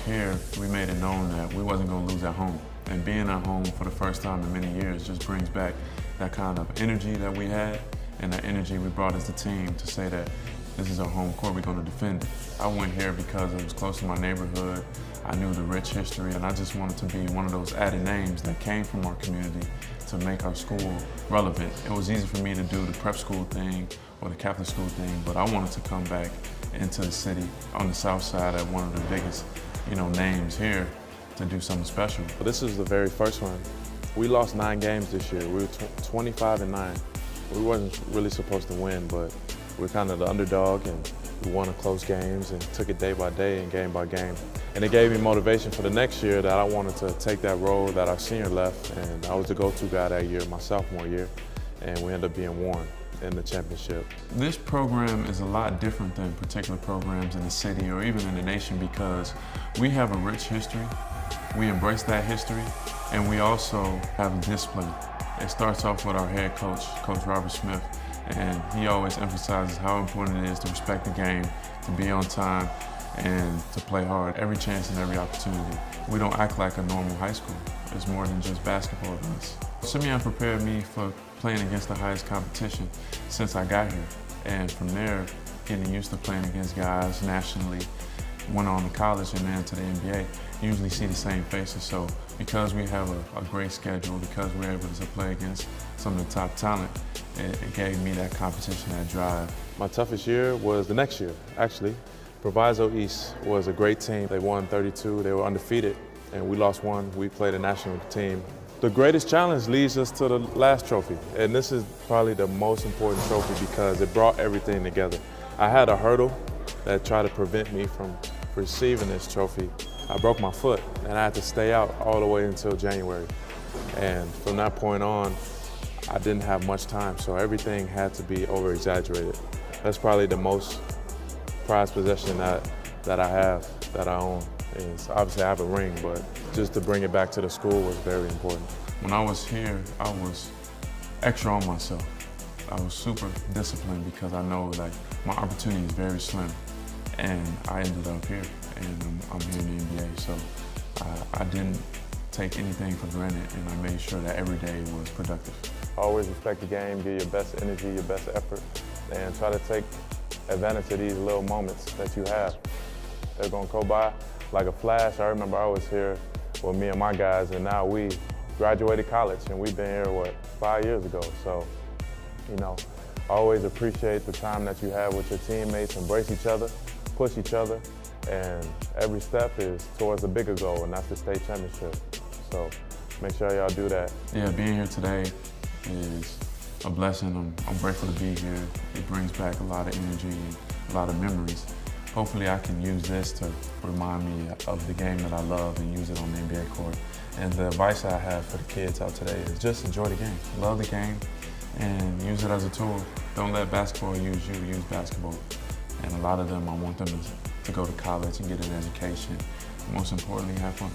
here, we made it known that we wasn't going to lose at home. And being at home for the first time in many years just brings back that kind of energy that we had and that energy we brought as a team to say that this is our home court, we're going to defend it. I went here because it was close to my neighborhood. I knew the rich history, and I just wanted to be one of those added names that came from our community to make our school relevant. It was easy for me to do the prep school thing or the Catholic school thing, but I wanted to come back into the city on the south side at one of the biggest, names here to do something special. This is the very first one. We lost 9 games this year. We were 25-9. We wasn't really supposed to win, but we're kind of the underdog, and we won the close games and took it day by day and game by game. And it gave me motivation for the next year that I wanted to take that role that our senior left, and I was the go-to guy that year, my sophomore year, and we ended up being Warren in the championship. This program is a lot different than particular programs in the city or even in the nation because we have a rich history. We embrace that history, and we also have discipline. It starts off with our head coach, Coach Robert Smith, and he always emphasizes how important it is to respect the game, to be on time, and to play hard every chance and every opportunity. We don't act like a normal high school. It's more than just basketball to us. Simeon prepared me for playing against the highest competition since I got here. And from there, getting used to playing against guys nationally, went on to college and then to the NBA, you usually see the same faces. So because we have a great schedule, because we're able to play against some of the top talent, it gave me that competition, that drive. My toughest year was the next year, actually. Proviso East was a great team. They won 32, they were undefeated, and we lost 1. We played a national team. The greatest challenge leads us to the last trophy, and this is probably the most important trophy because it brought everything together. I had a hurdle that tried to prevent me from receiving this trophy. I broke my foot, and I had to stay out all the way until January. And from that point on, I didn't have much time, so everything had to be over-exaggerated. That's probably the most prized possession that I have, that I own. Is obviously I have a ring, but just to bring it back to the school was very important. When I was here, I was extra on myself. I was super disciplined because I know like my opportunity is very slim, and I ended up here, and I'm here in the NBA. So I didn't take anything for granted, and I made sure that every day was productive. Always respect the game, give your best energy, your best effort, and try to take advantage of these little moments that you have. They're gonna go by like a flash. I remember I was here with me and my guys, and now we graduated college, and we've been here, 5 years ago. So, always appreciate the time that you have with your teammates, embrace each other, push each other, and every step is towards a bigger goal, and that's the state championship. So make sure y'all do that. Yeah, being here today is a blessing. I'm grateful to be here. It brings back a lot of energy and a lot of memories. Hopefully I can use this to remind me of the game that I love and use it on the NBA court. And the advice I have for the kids out today is just enjoy the game. Love the game and use it as a tool. Don't let basketball use you, use basketball. And a lot of them, I want them to go to college and get an education. Most importantly, have fun.